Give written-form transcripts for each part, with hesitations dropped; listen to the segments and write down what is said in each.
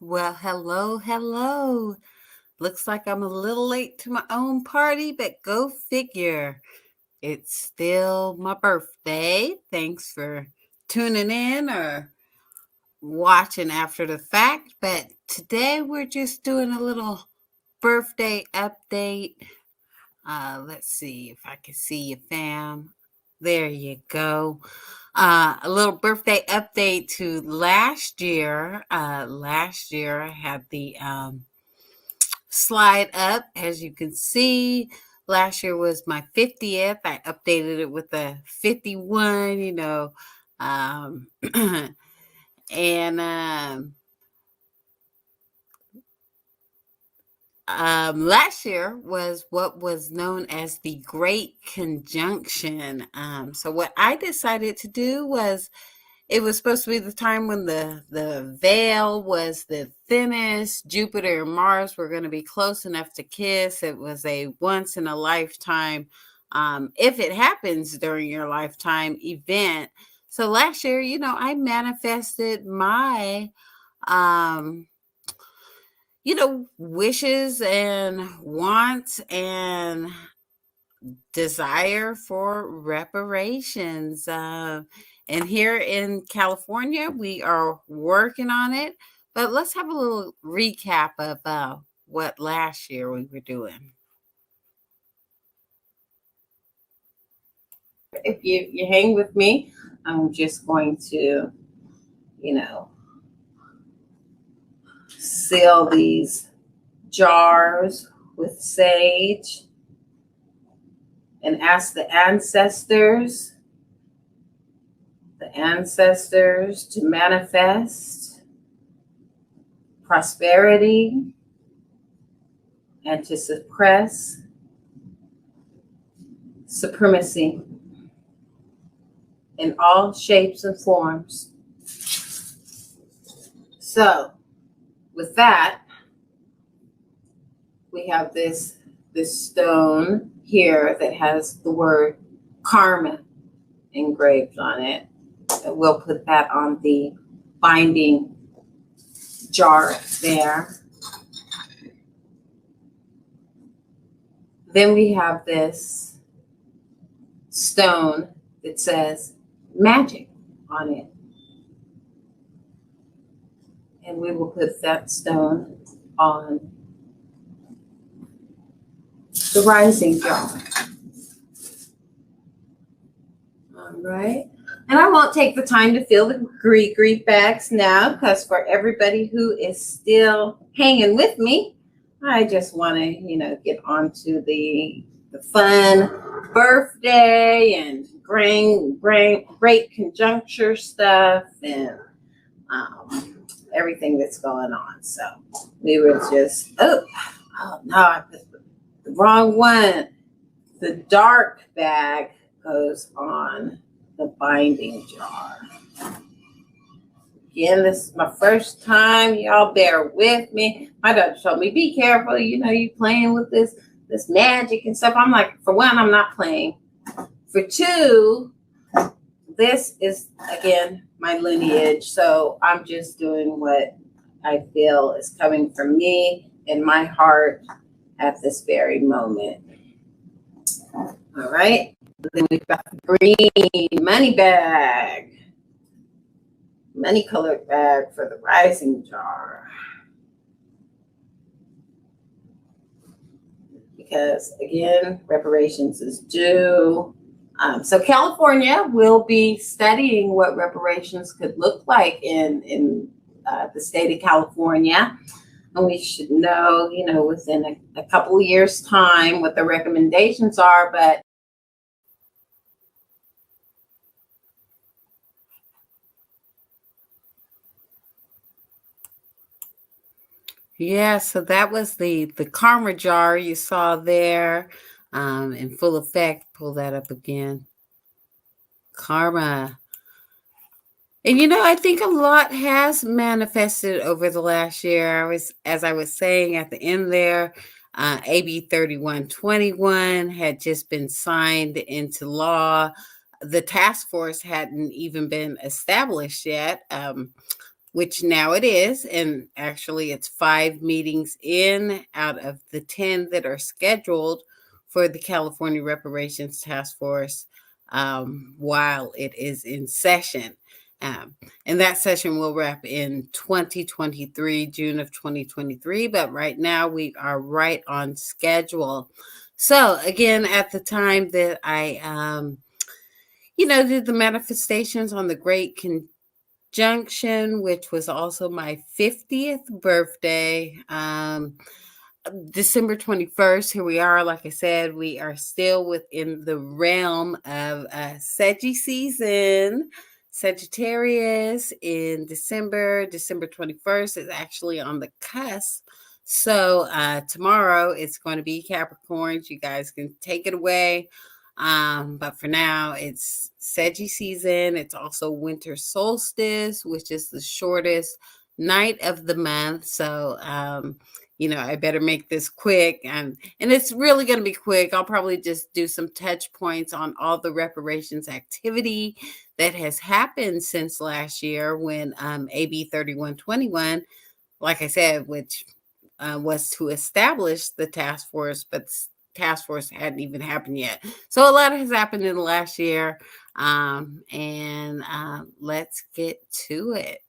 Well, hello. Looks like I'm a little late to my own party, but go figure. It's still my birthday. Thanks for tuning in or watching after the fact. But today we're just doing a little birthday update. Let's see if I can see you, fam. There you go. A little birthday update to last year. Last year I had the slide up. As you can see, last year was my 50th. I updated it with a 51, Um, and last year was what was known as the Great Conjunction. So, what I decided to do was it was supposed to be the time when the veil was the thinnest. Jupiter and Mars were going to be close enough to kiss. It was a once in a lifetime, if it happens during your lifetime, event. So last year, I manifested my, um, wishes and wants and desire for reparations. And here in California, we are working on it. But let's have a little recap of what last year we were doing. If you hang with me, I'm just going to, you know, seal these jars with sage and ask the ancestors to manifest prosperity and to suppress supremacy in all shapes and forms. So, with that, we have this stone here that has the word karma engraved on it. And we'll put that on the binding jar there. Then we have this stone that says magic on it. And we will put that stone on the rising jar. All right. And I won't take the time to fill the grief bags now, because for everybody who is still hanging with me, I just want to, get on to the fun birthday and great conjuncture stuff and everything that's going on. So we were just, oh no, I put the wrong one. The dark bag goes on the binding jar. Again, this is my first time. Y'all bear with me. My doctor told me, be careful. You playing with this magic and stuff. I'm like, for one, I'm not playing. For two, this is, again, my lineage. So I'm just doing what I feel is coming from me in my heart at this very moment. All right. Then we've got the green money colored bag for the rising jar. Because again, reparations is due. So California will be studying what reparations could look like in the state of California. And we should know, within a couple of years' time what the recommendations are. But yeah, so that was the karma jar you saw there in full effect. Pull that up again. Karma. And I think a lot has manifested over the last year. As I was saying at the end there, AB 3121 had just been signed into law. The task force hadn't even been established yet. which now it is. And actually, it's 5 meetings in out of the 10 that are scheduled for the California Reparations Task Force while it is in session. Um, and that session will wrap in 2023, June of 2023. But right now, we are right on schedule. So, again, at the time that I, did the manifestations on the Great Conjunction, which was also my 50th birthday. December 21st, here we are. Like I said, we are still within the realm of Saggy season. Sagittarius in December. December 21st is actually on the cusp. So tomorrow it's going to be Capricorns. You guys can take it away. But for now, it's Saggy season. It's also winter solstice, which is the shortest night of the month. So, I better make this quick. And it's really going to be quick. I'll probably just do some touch points on all the reparations activity that has happened since last year when AB 3121, like I said, which was to establish the task force, but the task force hadn't even happened yet. So a lot has happened in the last year. And let's get to it.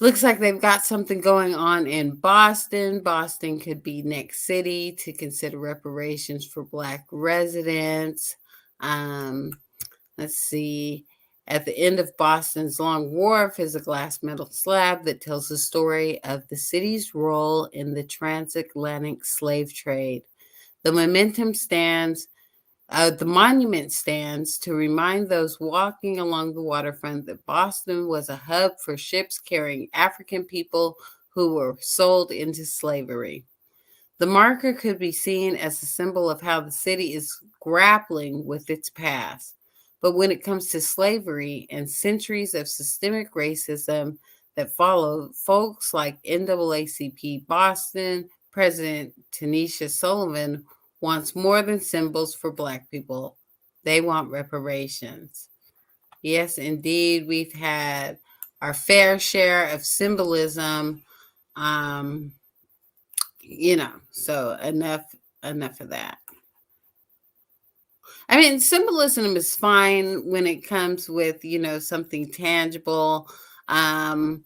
Looks like they've got something going on in Boston. Boston could be next city to consider reparations for Black residents. Let's see. At the end of Boston's Long Wharf is a glass metal slab that tells the story of the city's role in the transatlantic slave trade. The monument stands to remind those walking along the waterfront that Boston was a hub for ships carrying African people who were sold into slavery. The marker could be seen as a symbol of how the city is grappling with its past. But when it comes to slavery and centuries of systemic racism that followed, folks like NAACP Boston President Tanisha Sullivan wants more than symbols for Black people. They want reparations. Yes, indeed, we've had our fair share of symbolism. So enough of that. I mean, symbolism is fine when it comes with, something tangible. For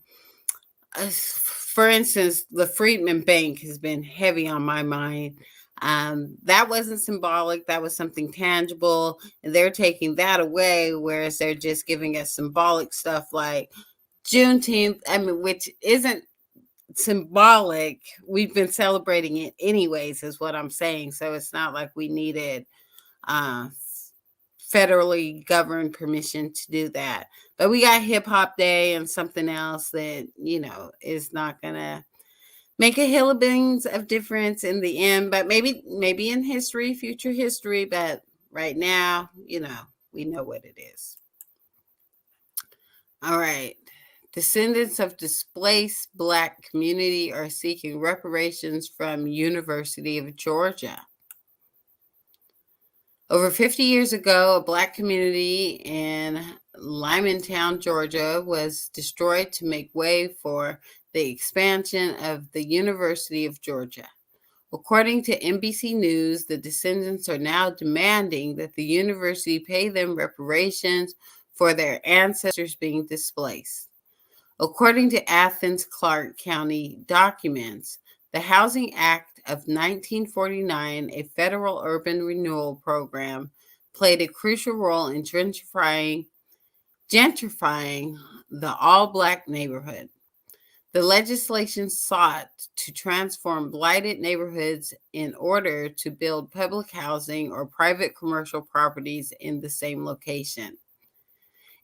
instance, the Freedman Bank has been heavy on my mind. That wasn't symbolic. That was something tangible. And they're taking that away, whereas they're just giving us symbolic stuff like Juneteenth, which isn't symbolic. We've been celebrating it anyways, is what I'm saying. So it's not like we needed federally governed permission to do that. But we got Hip Hop Day and something else that, is not going to make a hill of beans of difference in the end. But maybe in history, future history. But right now, we know what it is. All right. Descendants of displaced Black community are seeking reparations from University of Georgia. Over 50 years ago, a Black community in Lymantown, Georgia, was destroyed to make way for the expansion of the University of Georgia. According to NBC News, the descendants are now demanding that the university pay them reparations for their ancestors being displaced. According to Athens Clarke County documents, the Housing Act of 1949, a federal urban renewal program, played a crucial role in gentrifying the all-Black neighborhood. The legislation sought to transform blighted neighborhoods in order to build public housing or private commercial properties in the same location.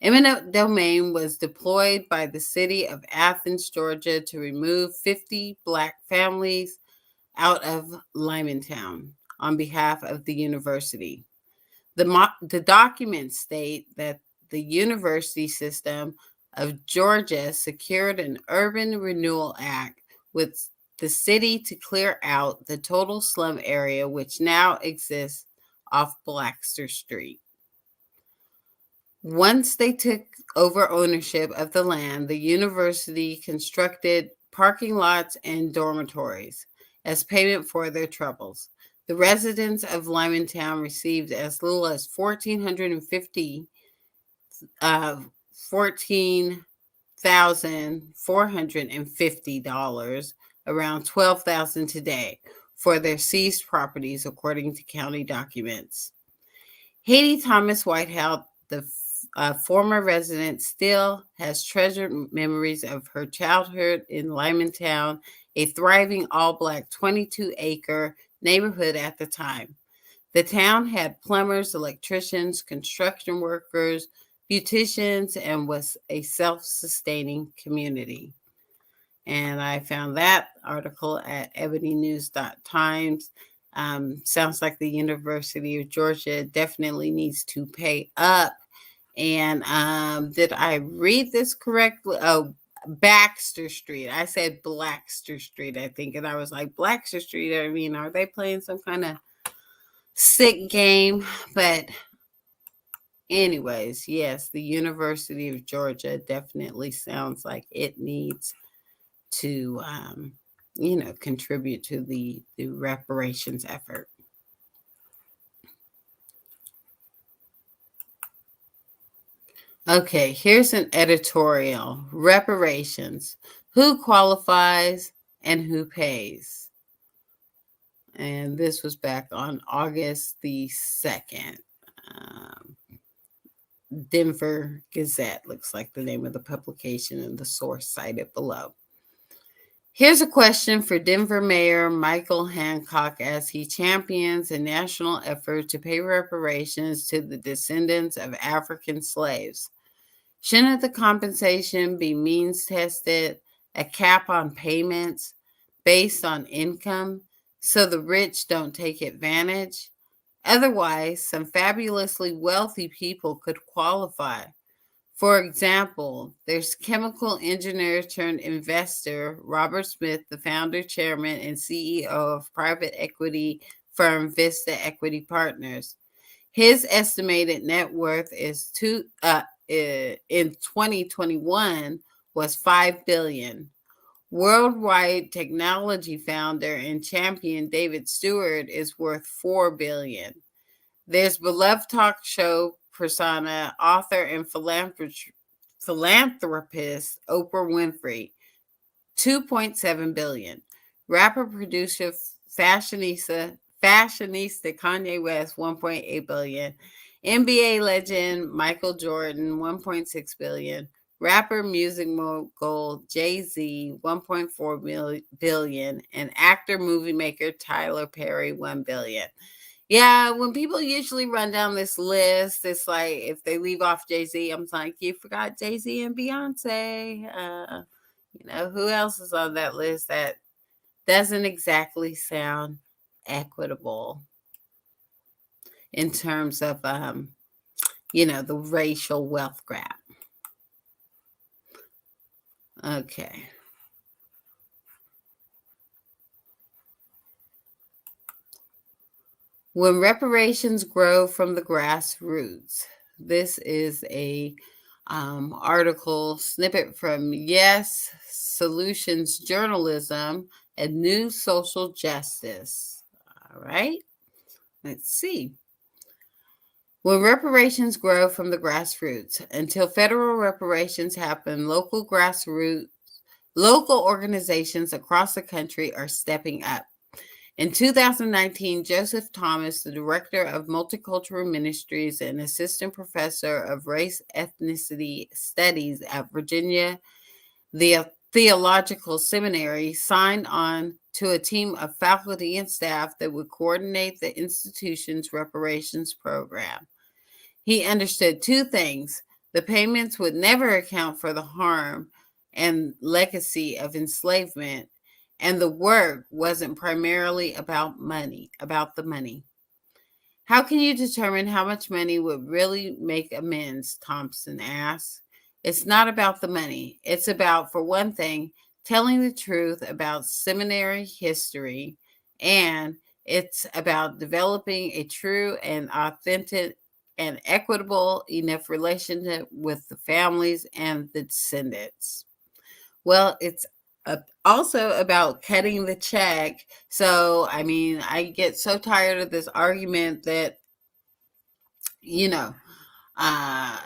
Eminent domain was deployed by the city of Athens, Georgia, to remove 50 Black families out of Lymantown on behalf of the university. The documents state that the University System of Georgia secured an urban renewal act with the city to clear out the total slum area, which now exists off Blackster Street. Once they took over ownership of the land, the university constructed parking lots and dormitories as payment for their troubles. The residents of Lymantown received as little as $14,450, around $12,000 today, for their seized properties, according to county documents. Haiti Thomas Whitehouse, the former resident, still has treasured memories of her childhood in Lymantown, a thriving all-black 22-acre neighborhood at the time. The town had plumbers, electricians, construction workers, beauticians, and was a self-sustaining community. And I found that article at ebonynews.times. Sounds like the University of Georgia definitely needs to pay up. And did I read this correctly? Oh, Baxter Street. I said Blackster Street, I think. And I was like, Blackster Street? I mean, are they playing some kind of sick game? But anyways, yes, the University of Georgia definitely sounds like it needs to, contribute to the reparations effort. Okay, here's an editorial. Reparations. Who qualifies and who pays? And this was back on August the 2nd. Denver Gazette looks like the name of the publication, and the source cited below. Here's a question for Denver Mayor Michael Hancock as he champions a national effort to pay reparations to the descendants of African slaves. Shouldn't the compensation be means tested, a cap on payments based on income, so the rich don't take advantage? Otherwise, some fabulously wealthy people could qualify. For example, there's chemical engineer turned investor Robert Smith, the founder, chairman, and CEO of private equity firm Vista Equity Partners. His estimated net worth is in 2021 was $5 billion. Worldwide technology founder and champion David Stewart is worth $4 billion. There's beloved talk show persona, author, and philanthropist Oprah Winfrey, $2.7 billion. Rapper, producer, fashionista Kanye West, $1.8 billion. NBA legend Michael Jordan, $1.6 billion. Rapper, music mogul Jay-Z, $1.4 billion. And actor, movie maker Tyler Perry, $1 billion. Yeah, when people usually run down this list, it's like if they leave off Jay-Z, I'm like, you forgot Jay-Z and Beyonce. Who else is on that list that doesn't exactly sound equitable in terms of, the racial wealth gap? Okay. When reparations grow from the grassroots. This is a article snippet from Yes Solutions Journalism and New Social Justice. All right, let's see. When reparations grow from the grassroots. Until federal reparations happen, local organizations across the country are stepping up. In 2019, Joseph Thomas, the director of Multicultural Ministries and assistant professor of race ethnicity studies at Virginia Theological Seminary, signed on to a team of faculty and staff that would coordinate the institution's reparations program. He understood two things. The payments would never account for the harm and legacy of enslavement, and the work wasn't primarily about the money. How can you determine how much money would really make amends? Thompson asked. It's not about the money. It's about, for one thing, telling the truth about seminary history, and it's about developing a true and authentic and equitable enough relationship with the families and the descendants. Well, it's also about cutting the check. So, I mean, I get so tired of this argument that, you know, uh,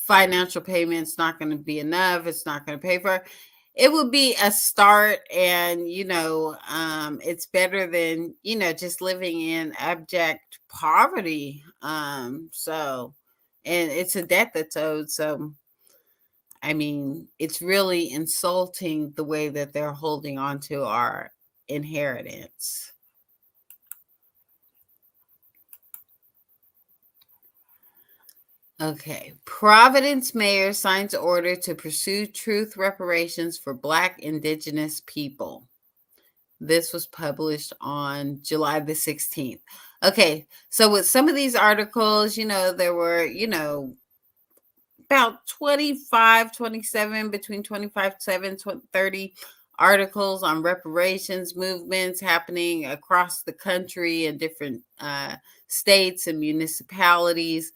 financial payments not going to be enough. It's not going to pay for it. It would be a start, and it's better than just living in abject poverty. And it's a debt that's owed. So, I mean, it's really insulting the way that they're holding on to our inheritance. Okay. Providence mayor signs order to pursue truth reparations for Black Indigenous people. This was published on July the 16th. Okay. So, with some of these articles, there were, about 25, 27, between 25, 7, 30 articles on reparations movements happening across the country in different states and municipalities.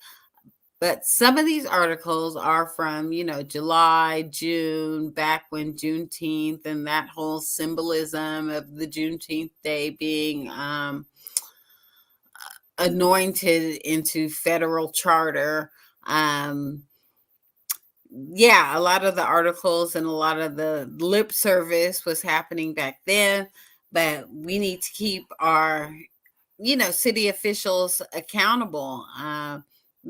But some of these articles are from, July, June, back when Juneteenth and that whole symbolism of the Juneteenth day being anointed into federal charter. Yeah, a lot of the articles and a lot of the lip service was happening back then, but we need to keep our, city officials accountable,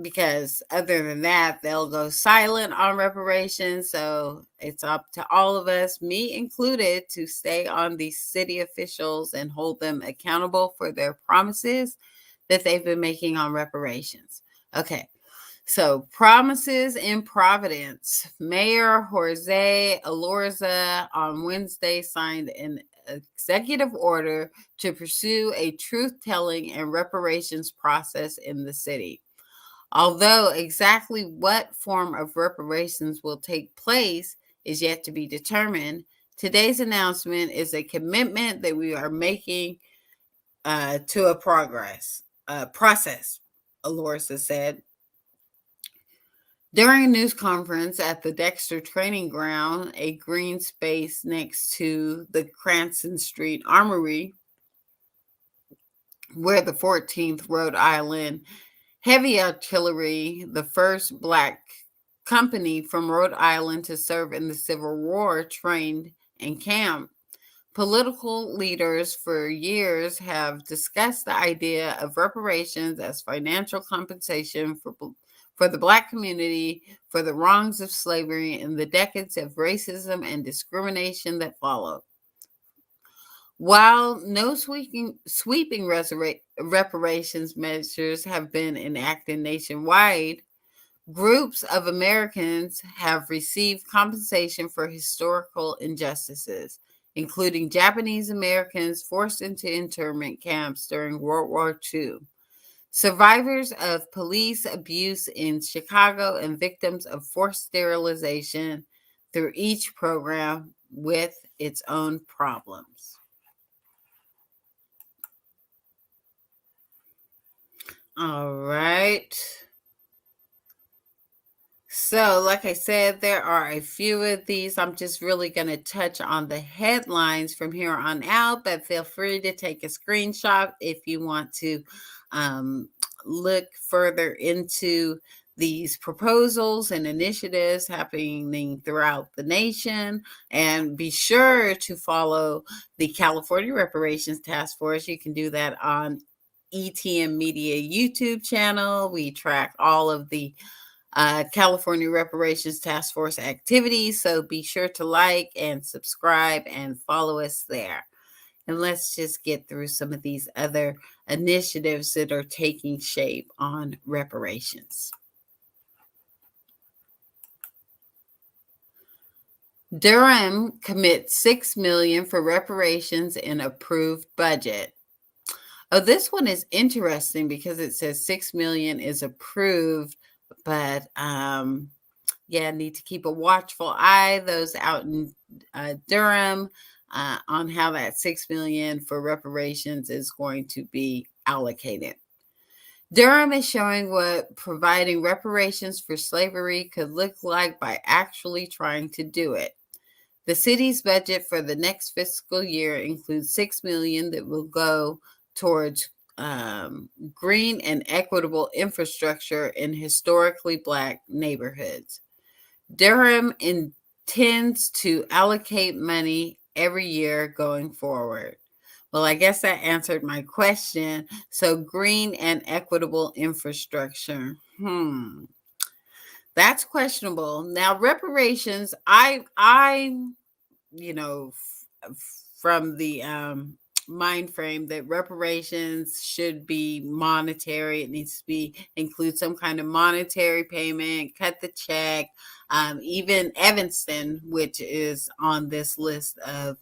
because other than that, they'll go silent on reparations. So it's up to all of us, me included, to stay on these city officials and hold them accountable for their promises that they've been making on reparations. Okay. So, promises in Providence. Mayor Jose Alorza on Wednesday signed an executive order to pursue a truth telling and reparations process in the city. Although exactly what form of reparations will take place is yet to be determined, today's announcement is a commitment that we are making to a process, Alorza said. During a news conference at the Dexter Training Ground, a green space next to the Cranston Street Armory, where the 14th Rhode Island Heavy Artillery, the first Black company from Rhode Island to serve in the Civil War, trained and camped. Political leaders for years have discussed the idea of reparations as financial compensation for the Black community for the wrongs of slavery and the decades of racism and discrimination that followed. While no sweeping reparations measures have been enacted nationwide, groups of Americans have received compensation for historical injustices, including Japanese Americans forced into internment camps during World War II, survivors of police abuse in Chicago, and victims of forced sterilization, through each program with its own problems. All right. So, like I said, there are a few of these. I'm just really going to touch on the headlines from here on out, but feel free to take a screenshot if you want to um, look further into these proposals and initiatives happening throughout the nation. And be sure to follow the California Reparations Task Force. You can do that on ETM Media YouTube channel. We track all of the California Reparations Task Force activities. So be sure to like and subscribe and follow us there. And let's just get through some of these other initiatives that are taking shape on reparations. Durham commits $6 million for reparations in approved budget. Oh, this one is interesting because it says $6 million is approved, but need to keep a watchful eye, those out in Durham, on how that $6 million for reparations is going to be allocated. Durham is showing what providing reparations for slavery could look like by actually trying to do it. The city's budget for the next fiscal year includes $6 million that will go towards green and equitable infrastructure in historically Black neighborhoods. Durham intends to allocate money every year going forward. Well, I guess that answered my question. So, green and equitable infrastructure. That's questionable. Now, reparations, you know, from the mind frame that reparations should be monetary. It needs to be include some kind of monetary payment, cut the check. Even Evanston, which is on this list of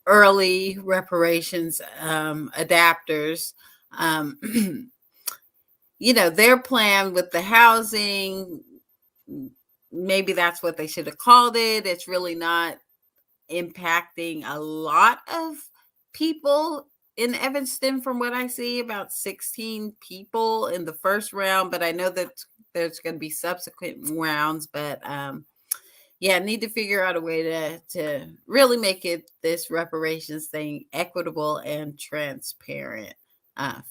early reparations adapters, um, their plan with the housing, maybe that's what they should have called it. It's really not impacting a lot of people in Evanston from what I see, about 16 people in the first round, but I know that there's going to be subsequent rounds, but yeah, need to figure out a way to really make this reparations thing equitable and transparent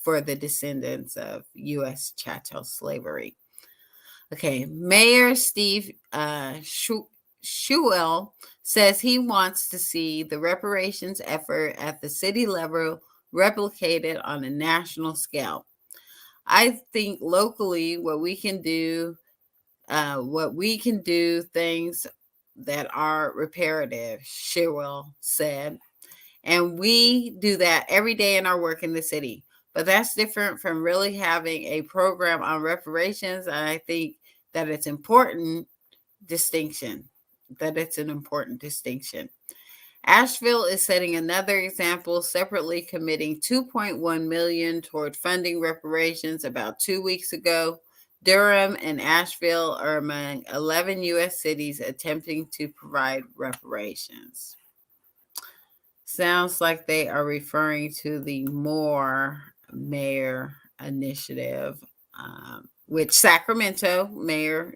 for the descendants of U.S. chattel slavery. Okay, Mayor Steve Schuell says he wants to see the reparations effort at the city level replicated on a national scale. I think locally, what we can do things that are reparative, Schuell said, and we do that every day in our work in the city. But that's different from really having a program on reparations. And I think that it's an important distinction. Asheville is setting another example, separately committing $2.1 million toward funding reparations about 2 weeks ago. Durham and Asheville are among 11 U.S. cities attempting to provide reparations. Sounds like they are referring to the Moore Mayor Initiative, which Sacramento Mayor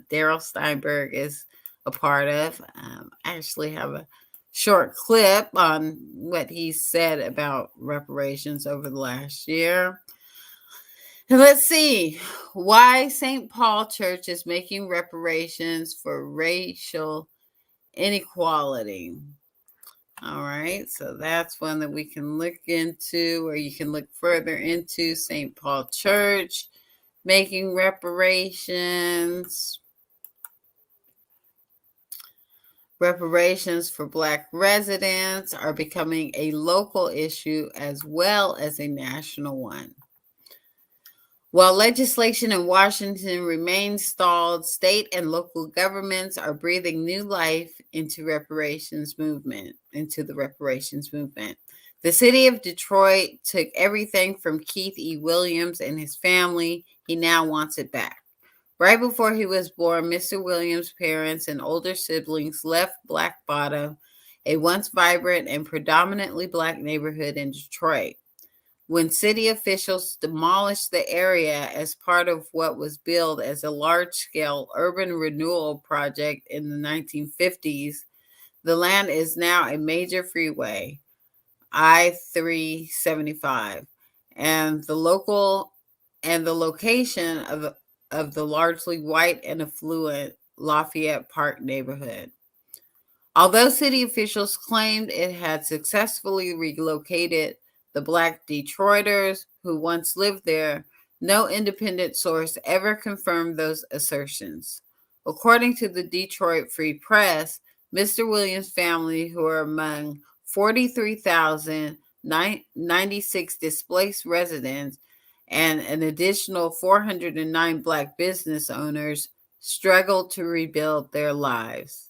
Darrell Steinberg is a part of. I actually have a short clip on what he said about reparations over the last year. And let's see why St. Paul Church is making reparations for racial inequality. All right, so that's one that we can look into, or you can look further into St. Paul Church making reparations. Reparations for Black residents are becoming a local issue as well as a national one. While legislation in Washington remains stalled, state and local governments are breathing new life into the reparations movement. The city of Detroit took everything from Keith E. Williams and his family. He now wants it back. Right before he was born, Mr. Williams' parents and older siblings left Black Bottom, a once vibrant and predominantly Black neighborhood in Detroit. When city officials demolished the area as part of what was billed as a large-scale urban renewal project in the 1950s, the land is now a major freeway, I-375, and the location of the largely white and affluent Lafayette Park neighborhood. Although city officials claimed it had successfully relocated the Black Detroiters who once lived there, no independent source ever confirmed those assertions. According to the Detroit Free Press, Mr. Williams' family, who are among 43,096 displaced residents and an additional 409 Black business owners, struggled to rebuild their lives.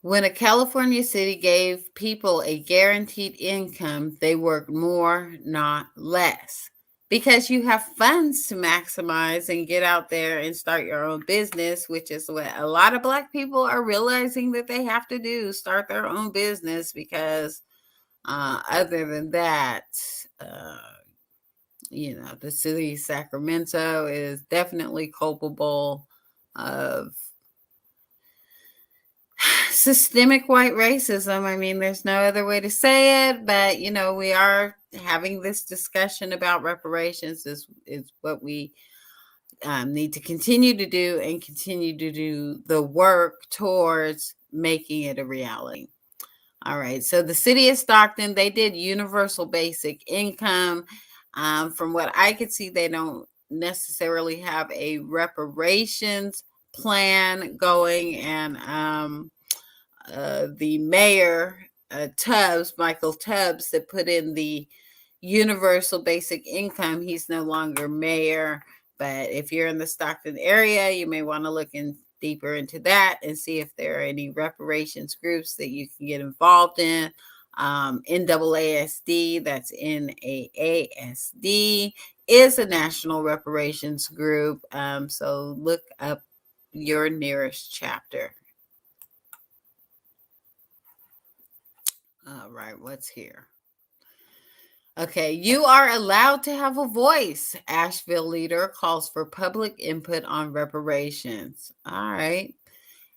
When a California city gave people a guaranteed income, they worked more, not less. Because you have funds to maximize and get out there and start your own business, which is what a lot of Black people are realizing that they have to do, start their own business. Because other than that, uh, the city of Sacramento is definitely culpable of systemic white racism. I mean, there's no other way to say it, but we are having this discussion about reparations is what we need to continue to do, and continue to do the work towards making it a reality. All right, so the city of Stockton, they did universal basic income. From what I could see, they don't necessarily have a reparations plan going, and the mayor, Michael Tubbs, that put in the universal basic income. He's no longer mayor, but if you're in the Stockton area, you may want to look in deeper into that and see if there are any reparations groups that you can get involved in. NAASD, that's NAASD, is a national reparations group. So look up your nearest chapter. All right, what's here? Okay, you are allowed to have a voice. Asheville leader calls for public input on reparations. All right.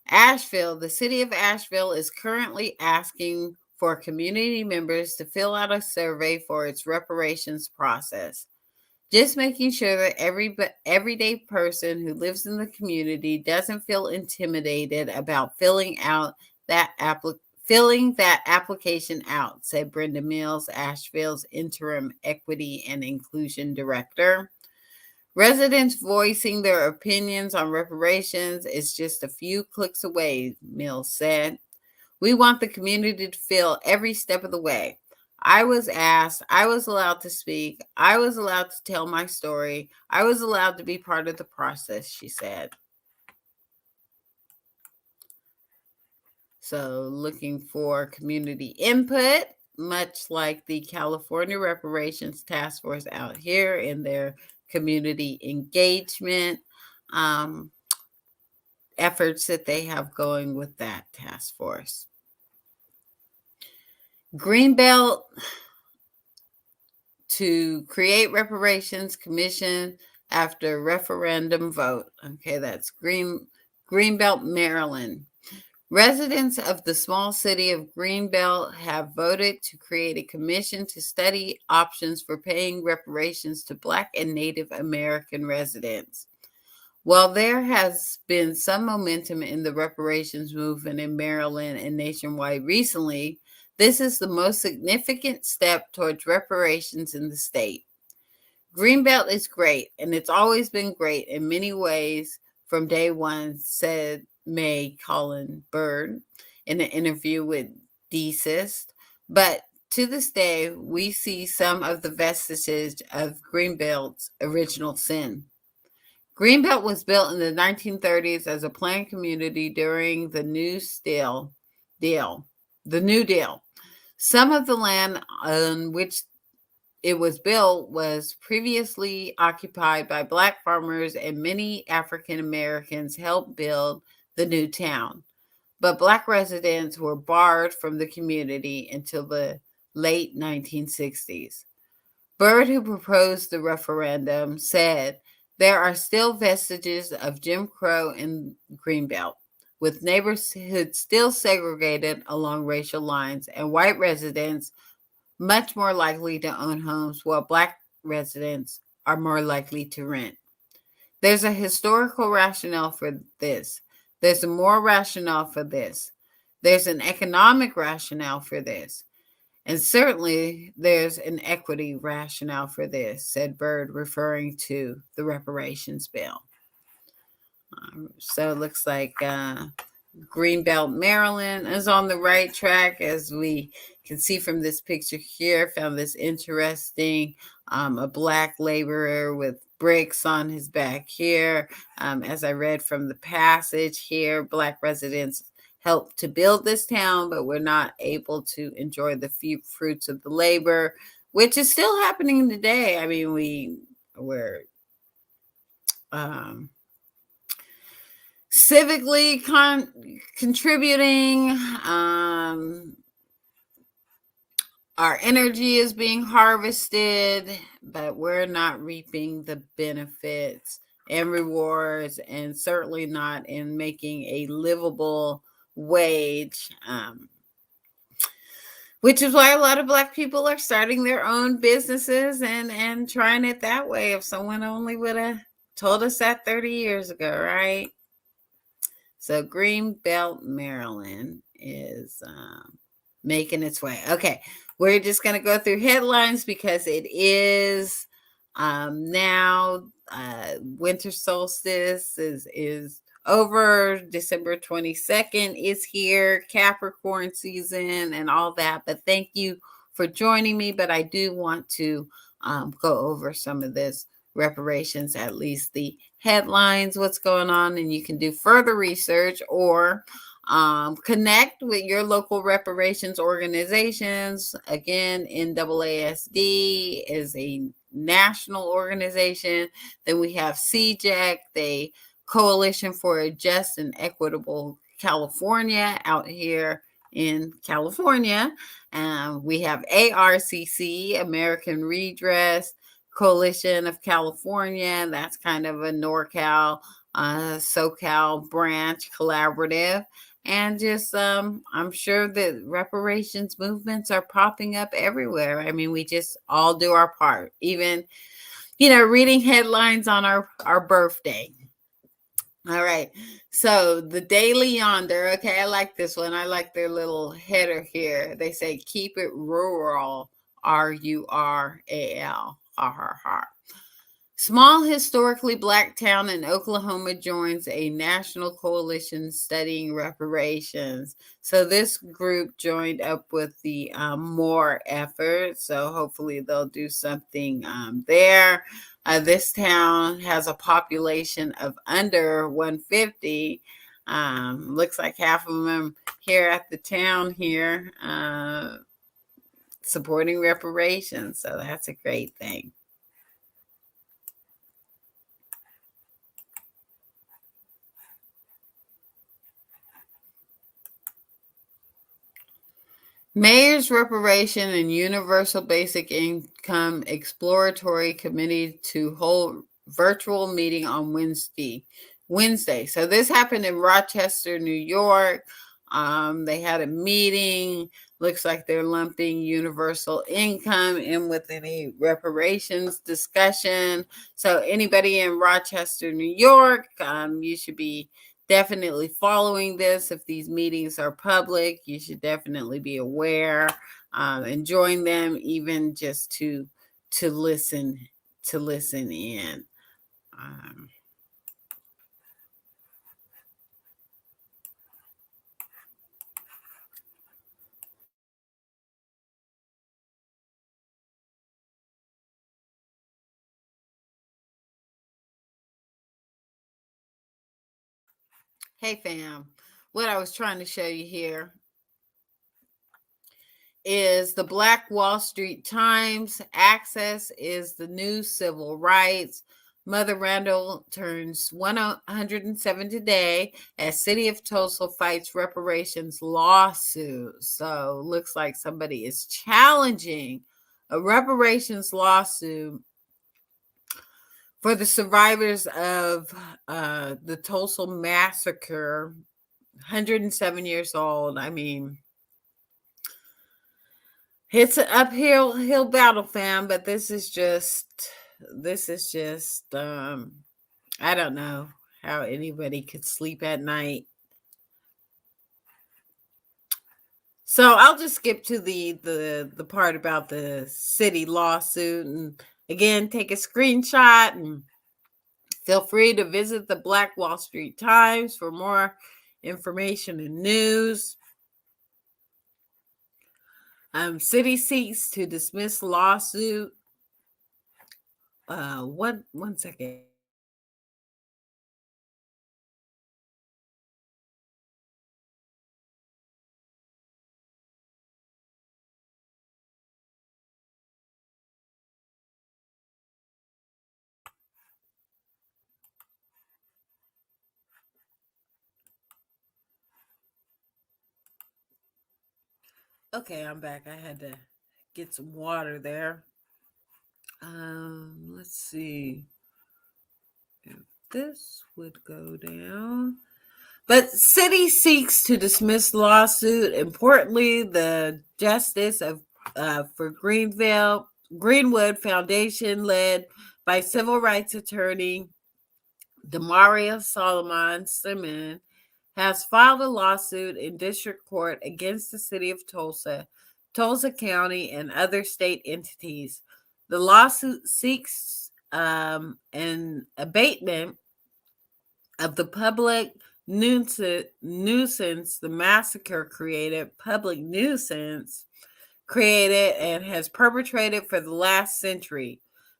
Asheville, the city of Asheville is currently asking for community members to fill out a survey for its reparations process. Just making sure that every everyday person who lives in the community doesn't feel intimidated about filling that application out, said Brenda Mills, Asheville's interim equity and inclusion director. Residents voicing their opinions on reparations is just a few clicks away, Mills said. We want the community to feel every step of the way. I was asked, I was allowed to speak, I was allowed to tell my story, I was allowed to be part of the process, she said. So, looking for community input, much like the California Reparations Task Force out here in their community engagement efforts that they have going with that task force. Greenbelt to create reparations commission after referendum vote. Okay, that's Greenbelt, Maryland. Residents of the small city of Greenbelt have voted to create a commission to study options for paying reparations to Black and Native American residents. While there has been some momentum in the reparations movement in Maryland and nationwide recently, this is the most significant step towards reparations in the state. Greenbelt is great, and it's always been great in many ways from day one, said May Colin Bird in an interview with Decis. But to this day, we see some of the vestiges of Greenbelt's original sin. Greenbelt was built in the 1930s as a planned community during the New Deal. Some of the land on which it was built was previously occupied by Black farmers, and many African Americans helped build the new town. But Black residents were barred from the community until the late 1960s. Bird, who proposed the referendum, said there are still vestiges of Jim Crow in Greenbelt, with neighborhoods still segregated along racial lines, and white residents much more likely to own homes, while Black residents are more likely to rent. There's a historical rationale for this. There's a moral rationale for this. There's an economic rationale for this. And certainly there's an equity rationale for this, said Bird, referring to the reparations bill. So it looks like Greenbelt, Maryland is on the right track, as we can see from this picture here. Found this interesting, a Black laborer with bricks on his back here. As I read from the passage here, Black residents helped to build this town, but we're not able to enjoy the few fruits of the labor, which is still happening today. I mean, we're um, civically contributing. Our energy is being harvested, but we're not reaping the benefits and rewards, and certainly not in making a livable wage. Which is why a lot of Black people are starting their own businesses and trying it that way. If someone only would have told us that 30 years ago, right? So Greenbelt, Maryland is making its way. Okay, we're just going to go through headlines because it is now winter solstice is over. December 22nd is here, Capricorn season and all that. But thank you for joining me. But I do want to go over some of this reparations, at least the headlines, what's going on, and you can do further research or connect with your local reparations organizations. Again, NAASD is a national organization. Then we have CJEC, the Coalition for a Just and Equitable California, out here in California. We have ARCC, American Redress Coalition of California. That's kind of a NorCal, SoCal branch collaborative. And just, I'm sure that reparations movements are popping up everywhere. I mean, we just all do our part, even, reading headlines on our birthday. All right. So the Daily Yonder. Okay, I like this one. I like their little header here. They say, keep it rural, RURAL. Ha ha ha. Small historically Black town in Oklahoma joins a national coalition studying reparations. So this group joined up with the MORE effort. So hopefully they'll do something there. This town has a population of under 150. Looks like half of them here at the town here supporting reparations. So that's a great thing. Mayor's Reparation and Universal Basic Income Exploratory Committee to hold virtual meeting on Wednesday. So this happened in Rochester, New York. They had a meeting. Looks like they're lumping universal income in with any reparations discussion. So anybody in Rochester, New York, you should be definitely following this. If these meetings are public, you should definitely be aware and join them, even just to listen in. Hey fam, what I was trying to show you here is the Black Wall Street Times. Access is the new civil rights. Mother Randall turns 107 today as City of Tulsa fights reparations lawsuit. So looks like somebody is challenging a reparations lawsuit for the survivors of the Tulsa massacre. 107 years old. I mean, it's an uphill battle, fam, but this is just I don't know how anybody could sleep at night. So I'll just skip to the part about the city lawsuit, and again take a screenshot, and feel free to visit the Black Wall Street Times for more information and news. City seeks to dismiss lawsuit. One second. Okay, I'm back. I had to get some water there. Let's see if this would go down. But city seeks to dismiss lawsuit. Importantly, the justice of for Greenwood Foundation, led by civil rights attorney Demaria Solomon Simon, has filed a lawsuit in district court against the city of Tulsa, Tulsa County, and other state entities. The lawsuit seeks an abatement of the public nuisance the massacre created, public nuisance created and has perpetrated for the last century.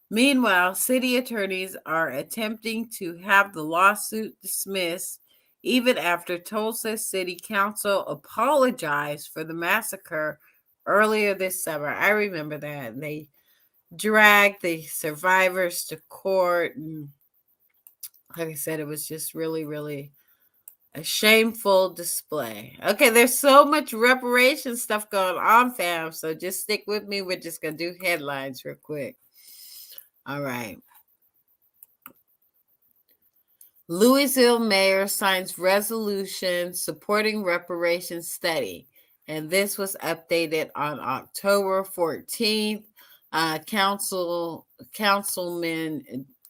Meanwhile, city attorneys are attempting to have the lawsuit dismissed even after Tulsa City Council apologized for the massacre earlier this summer. I remember that. They dragged the survivors to court. And like I said, it was just really, really a shameful display. Okay, there's so much reparation stuff going on, fam. So just stick with me. We're just going to do headlines real quick. All right. Louisville mayor signs resolution supporting reparations study. And this was updated on October 14th. Councilman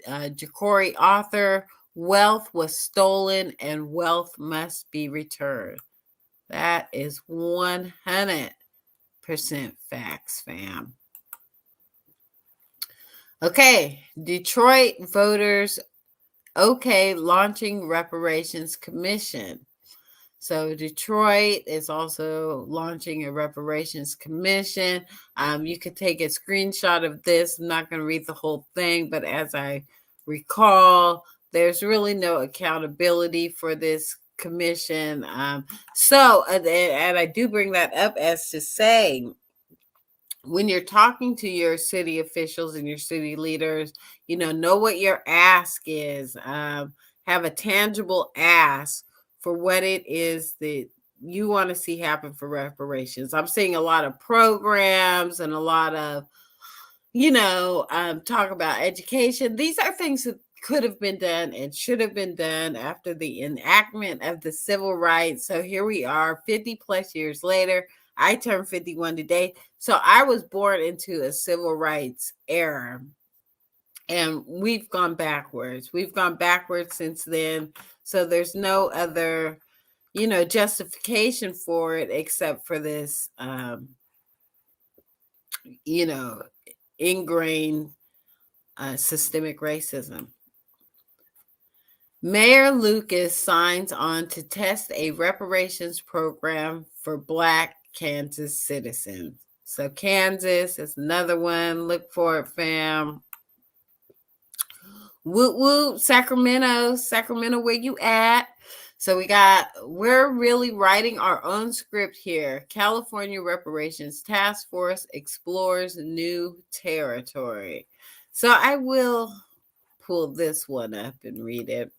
Ja'Cory author, wealth was stolen and wealth must be returned. That is 100% facts, fam. Okay, Detroit voters launching reparations commission. So Detroit is also launching a reparations commission. You could take a screenshot of this. I'm not going to read the whole thing, but as I recall, there's really no accountability for this commission. And I do bring that up as to say, when you're talking to your city officials and your city leaders, know what your ask is. Have a tangible ask for what it is that you want to see happen for reparations. I'm seeing a lot of programs and a lot of, talk about education. These are things that could have been done and should have been done after the enactment of the civil rights. So here we are 50 plus years later. I turned 51 today. So I was born into a civil rights era. And we've gone backwards. We've gone backwards since then. So there's no other, justification for it except for this, ingrained systemic racism. Mayor Lucas signs on to test a reparations program for Black Kansas citizens. So Kansas is another one. Look for it, fam. Woot woot, Sacramento, where you at? So we're really writing our own script here. California Reparations Task Force explores new territory. So I will pull this one up and read it.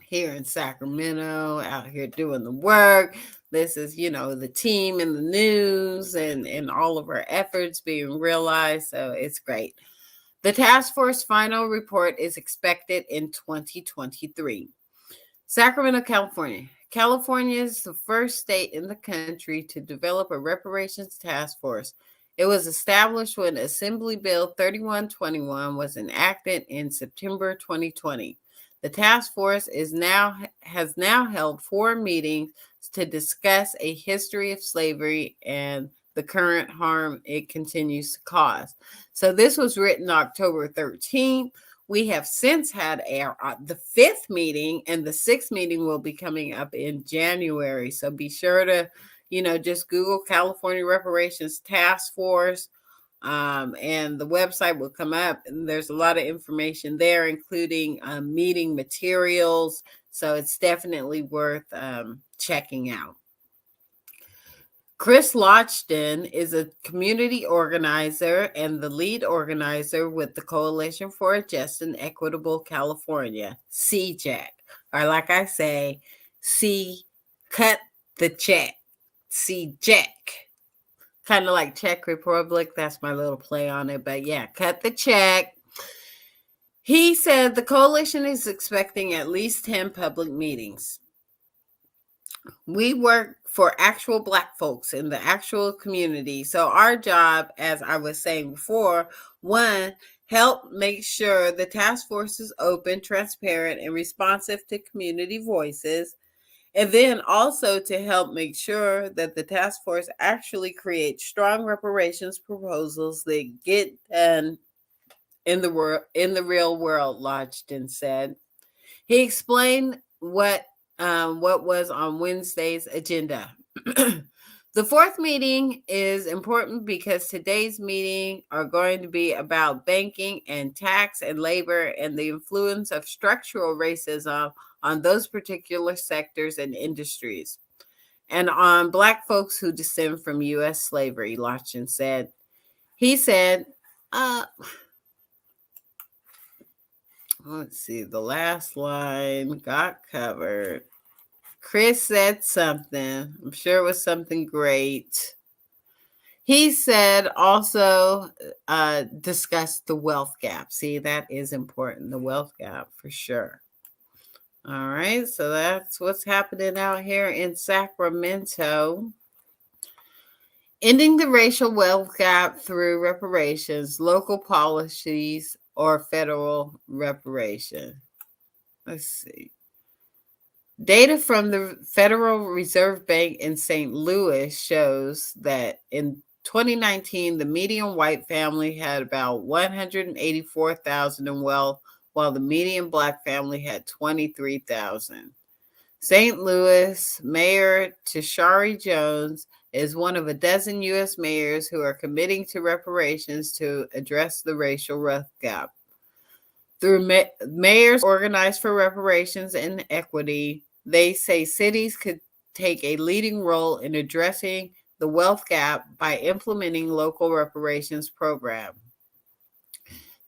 Here in Sacramento, out here doing the work. This is, the team in the news and all of our efforts being realized. So it's great. The task force final report is expected in 2023. Sacramento, California. California is the first state in the country to develop a reparations task force. It was established when Assembly Bill 3121 was enacted in September 2020. The task force has now held 4 meetings to discuss a history of slavery and the current harm it continues to cause. So this was written October 13th. We have since had the 5th meeting, and the 6th meeting will be coming up in January. So be sure to, just Google California Reparations Task Force, and the website will come up. And there's a lot of information there, including meeting materials. So it's definitely worth checking out. Chris Lochton is a community organizer and the lead organizer with the Coalition for a Just and Equitable California, CJAC. Or like I say, cut the check. see check. Kind of like Czech Republic. That's my little play on it. But yeah, cut the check. He said the coalition is expecting at least 10 public meetings. We work for actual Black folks in the actual community. So our job, as I was saying before, one, help make sure the task force is open, transparent, and responsive to community voices. And then also to help make sure that the task force actually creates strong reparations proposals that get done in the real world, Lodgton said. He explained what was on Wednesday's agenda. The fourth meeting is important because today's meeting are going to be about banking and tax and labor and the influence of structural racism on those particular sectors and industries, and on Black folks who descend from U.S. slavery, Lodgton said. He said, let's see, the last line got covered. Chris said something. I'm sure it was something great. He said also discuss the wealth gap. See, that is important, the wealth gap for sure. All right, so that's what's happening out here in Sacramento. Ending the racial wealth gap through reparations, local policies, or federal reparation. Let's see. Data from the Federal Reserve Bank in St. Louis shows that in 2019, the median white family had about $184,000 in wealth, while the median Black family had $23,000. St. Louis Mayor Tashari Jones is one of a dozen U.S. mayors who are committing to reparations to address the racial wealth gap. Through mayors organized for reparations and equity, they say cities could take a leading role in addressing the wealth gap by implementing local reparations program.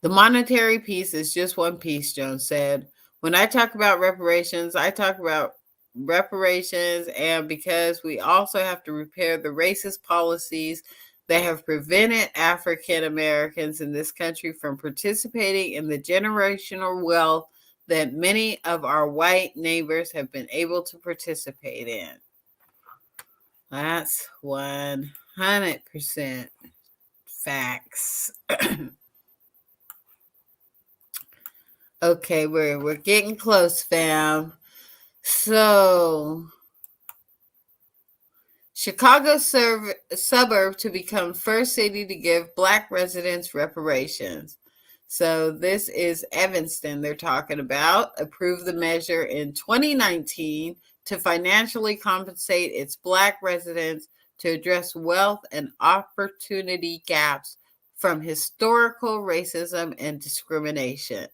The monetary piece is just one piece, Jones said. When I talk about reparations, I talk about reparations, and because we also have to repair the racist policies that have prevented African Americans in this country from participating in the generational wealth that many of our white neighbors have been able to participate in. That's 100% facts. Okay, we're getting close, fam. So, Chicago suburb to become first city to give Black residents reparations. So this is Evanston they're talking about. Approved the measure in 2019 to financially compensate its Black residents to address wealth and opportunity gaps from historical racism and discrimination.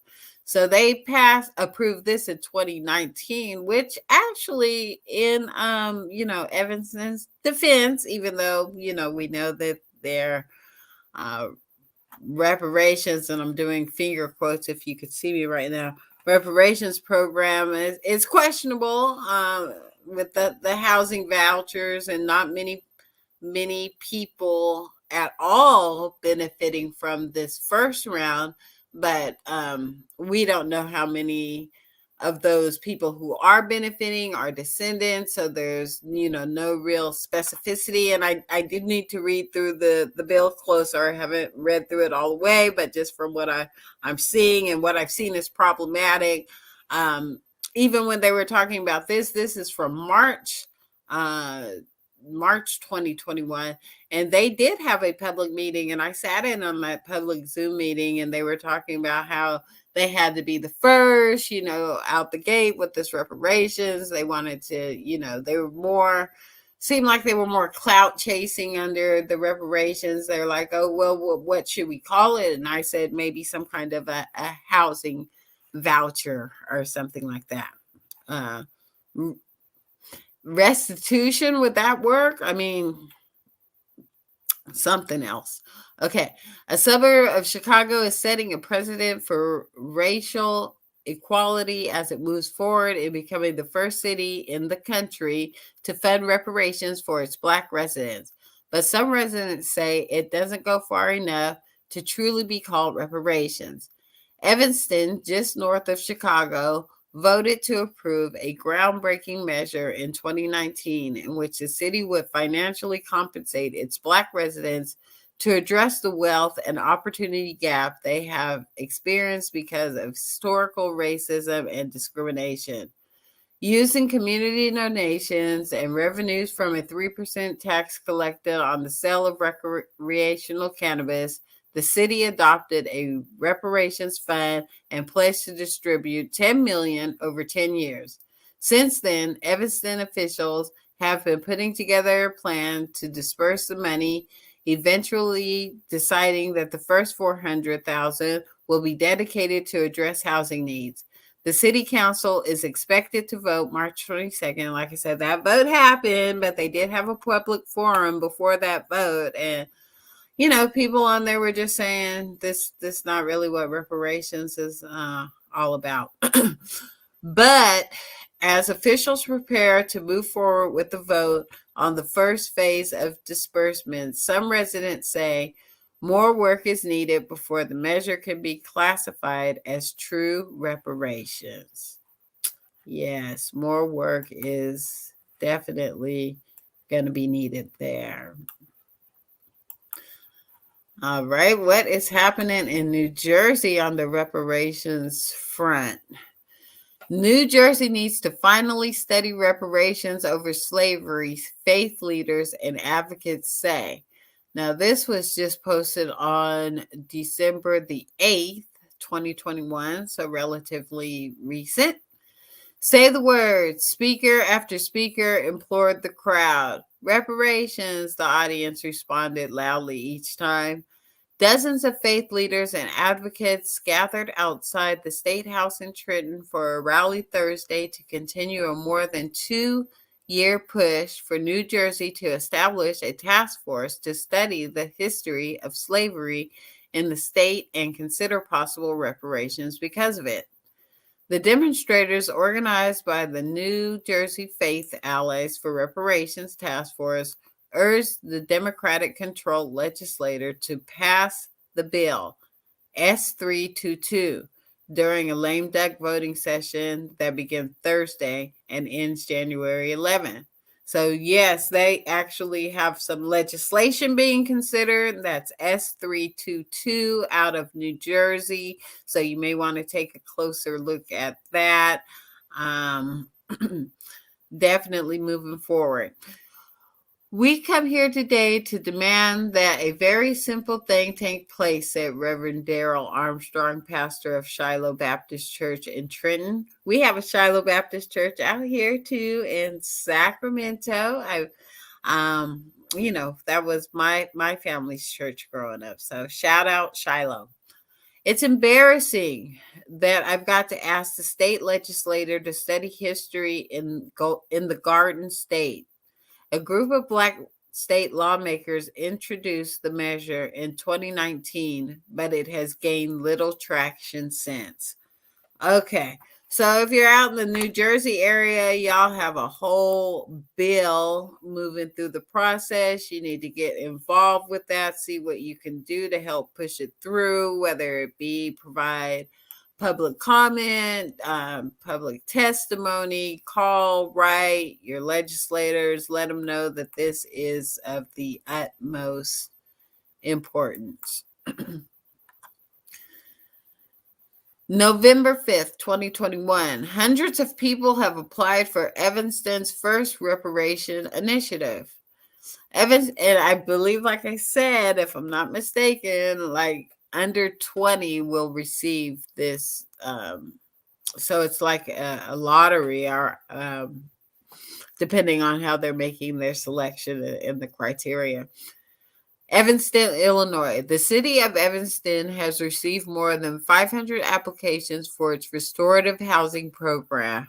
So they approved this in 2019, which actually in Evanston's defense, even though we know that their reparations, and I'm doing finger quotes if you could see me right now, reparations program is questionable with the housing vouchers and not many people at all benefiting from this first round. But we don't know how many of those people who are benefiting are descendants. So there's, no real specificity. And I did need to read through the bill closer. I haven't read through it all the way, but just from what I'm seeing, and what I've seen is problematic. Even when they were talking about this is from March 2021, and they did have a public meeting, and I sat in on that public Zoom meeting, and they were talking about how they had to be the first, out the gate with this reparations. They wanted to, they were more, seemed like they were more clout chasing under the reparations. They're like, oh, well, what should we call it? And I said, maybe some kind of a housing voucher or something like that. Restitution, would that work? I mean, something else. Okay. A suburb of Chicago is setting a precedent for racial equality as it moves forward in becoming the first city in the country to fund reparations for its Black residents. But some residents say it doesn't go far enough to truly be called reparations. Evanston, just north of Chicago, voted to approve a groundbreaking measure in 2019 in which the city would financially compensate its Black residents to address the wealth and opportunity gap they have experienced because of historical racism and discrimination. Using community donations and revenues from a 3% tax collected on the sale of recreational cannabis, the city adopted a reparations fund and pledged to distribute $10 million over 10 years. Since then, Evanston officials have been putting together a plan to disperse the money, eventually deciding that the first 400,000 will be dedicated to address housing needs. The city council is expected to vote March 22nd. Like I said, that vote happened, but they did have a public forum before that vote. And, people on there were just saying this not really what reparations is all about. But as officials prepare to move forward with the vote on the first phase of disbursement, some residents say more work is needed before the measure can be classified as true reparations. Yes, more work is definitely going to be needed there. All right, what is happening in New Jersey on the reparations front? New Jersey needs to finally study reparations over slavery, faith leaders and advocates say. Now, this was just posted on December the 8th, 2021, so relatively recent. Say the words. Speaker after speaker implored the crowd. Reparations, the audience responded loudly each time. Dozens of faith leaders and advocates gathered outside the State House in Trenton for a rally Thursday to continue a more than 2-year push for New Jersey to establish a task force to study the history of slavery in the state and consider possible reparations because of it. The demonstrators, organized by the New Jersey Faith Allies for Reparations Task Force, urged the Democratic-controlled legislature to pass the bill, S322, during a lame duck voting session that begins Thursday and ends January 11th. So, yes, they actually have some legislation being considered. That's S322 out of New Jersey. So, you may want to take a closer look at that. Definitely moving forward. We come here today to demand that a very simple thing take place, said Reverend Darrell Armstrong, pastor of Shiloh Baptist Church in Trenton. We have a Shiloh Baptist Church out here too in Sacramento. That was my family's church growing up. So shout out Shiloh. It's embarrassing that I've got to ask the state legislator to study history in the Garden State. A group of Black state lawmakers introduced the measure in 2019, but it has gained little traction since. Okay, so if you're out in the New Jersey area, y'all have a whole bill moving through the process. You need to get involved with that, see what you can do to help push it through, whether it be provide public comment, public testimony, write your legislators, let them know that this is of the utmost importance. November 5th, 2021, hundreds of people have applied for Evanston's first reparation initiative. And I believe, like I said, if I'm not mistaken, like under 20 will receive this. So it's like a lottery, or depending on how they're making their selection and the criteria. Evanston, Illinois. The city of Evanston has received more than 500 applications for its restorative housing program.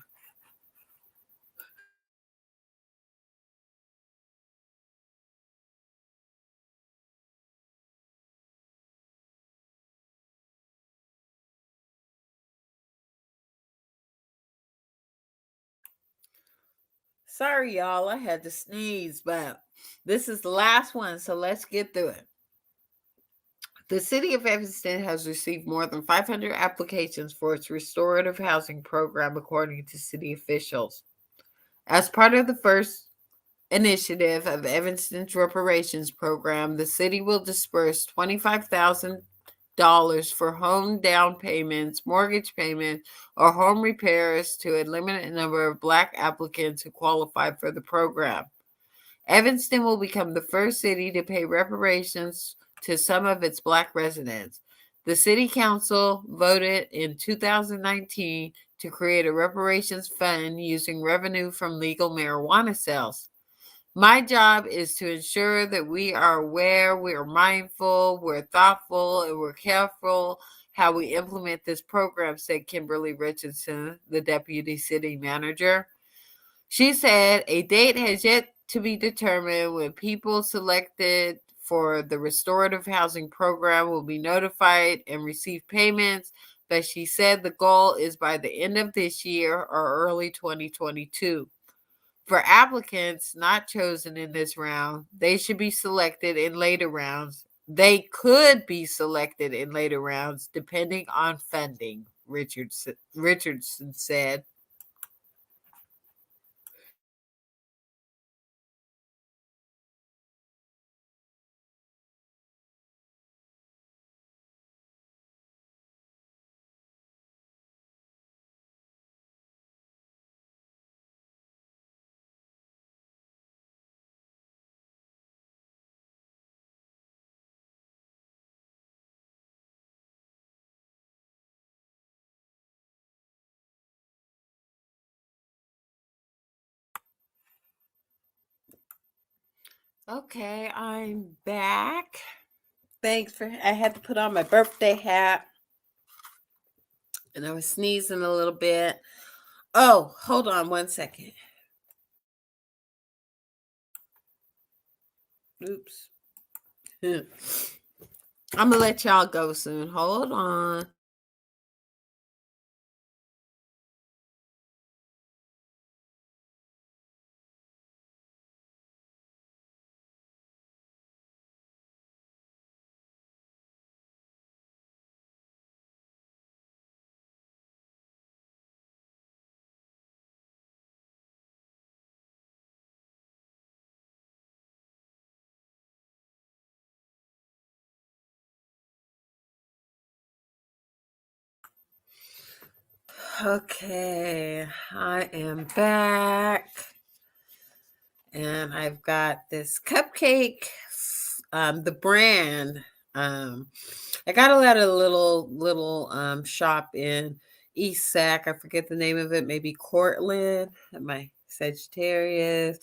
Sorry, y'all. I had to sneeze, but this is the last one, so let's get through it. The city of Evanston has received more than 500 applications for its restorative housing program, according to city officials. As part of the first initiative of Evanston's Reparations program, the city will disperse $25,000 for home down payments, mortgage payments, or home repairs to a limited number of Black applicants who qualify for the program. Evanston will become the first city to pay reparations to some of its Black residents. The city council voted in 2019 to create a reparations fund using revenue from legal marijuana sales. My job is to ensure that we are aware, we are mindful, we're thoughtful, and we're careful how we implement this program, said Kimberly Richardson, the deputy city manager. She said a date has yet to be determined when people selected for the restorative housing program will be notified and receive payments, but she said the goal is by the end of this year or early 2022. For applicants not chosen in this round, they should be selected in later rounds. They could be selected in later rounds depending on funding, Richardson said. Okay, I'm back. I had to put on my birthday hat and I was sneezing a little bit. Oh, hold on one second. Oops. I'm going to let y'all go soon. Hold on. Okay, I am back. And I've got this cupcake, the brand. Um, I got it at a little shop in East Sac. I forget the name of it. Maybe Cortland. My Sagittarius,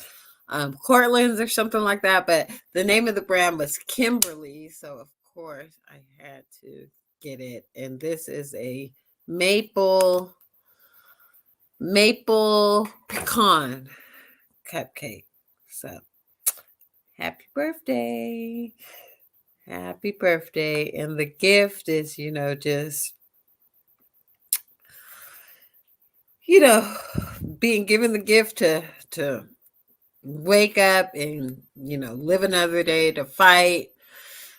Cortland's or something like that. But the name of the brand was Kimberly, so of course I had to get it. And this is a maple pecan cupcake. So happy birthday. Happy birthday. And the gift is, just, you know, being given the gift to wake up and, live another day, to fight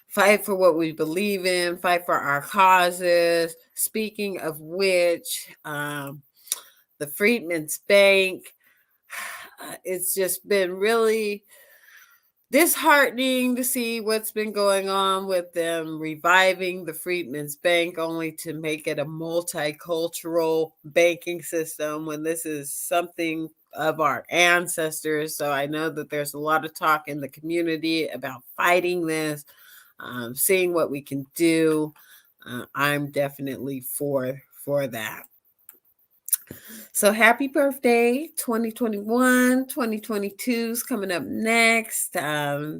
for what we believe in, fight for our causes. Speaking of which, the Freedmen's Bank, it's just been really disheartening to see what's been going on with them reviving the Freedmen's Bank only to make it a multicultural banking system when this is something of our ancestors. So I know that there's a lot of talk in the community about fighting this, seeing what we can do. I'm definitely for that. So happy birthday, 2021. 2022 is coming up next.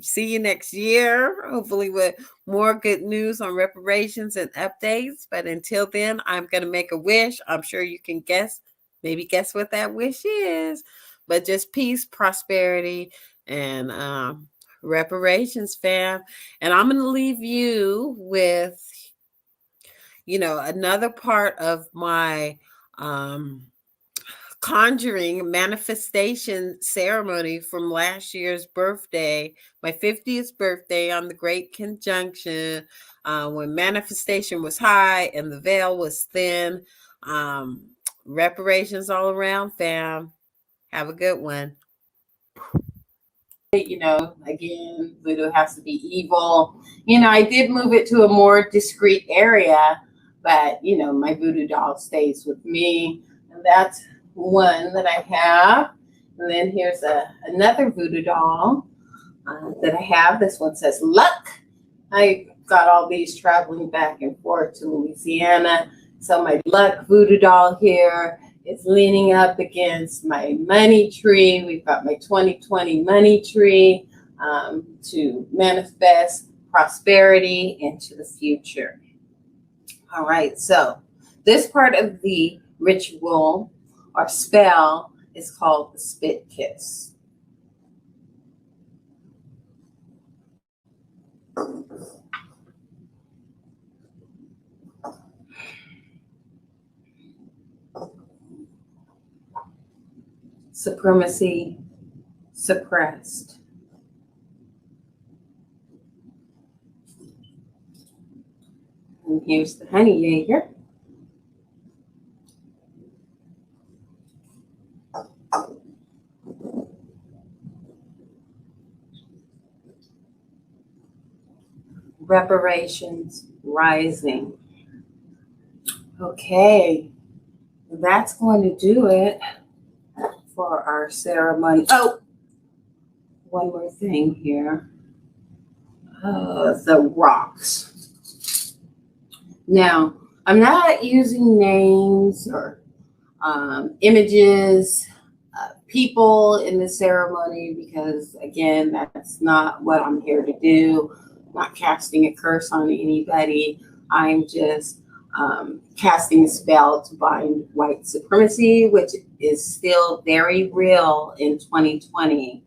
See you next year, hopefully with more good news on reparations and updates. But until then, I'm going to make a wish. I'm sure you can maybe guess what that wish is. But just peace, prosperity, and reparations, fam. And I'm going to leave you with, another part of my conjuring manifestation ceremony from last year's birthday, my 50th birthday on the Great Conjunction, when manifestation was high and the veil was thin. Reparations all around, fam. Have a good one. Again, voodoo has to be evil. I did move it to a more discreet area, but my voodoo doll stays with me, and that's one that I have. And then here's another voodoo doll that I have. This one says luck. I got all these traveling back and forth to Louisiana. So my luck voodoo doll here is leaning up against my money tree. We've got my 2020 money tree to manifest prosperity into the future. All right, so this part of the ritual or spell is called the spit kiss. Supremacy suppressed. And here's the honey Jaeger. Reparations rising. Okay, that's going to do it for our ceremony. Oh, one more thing here. The rocks. Now, I'm not using names or images, people in the ceremony, because again, that's not what I'm here to do. I'm not casting a curse on anybody. I'm just casting a spell to bind white supremacy, which is still very real in 2020.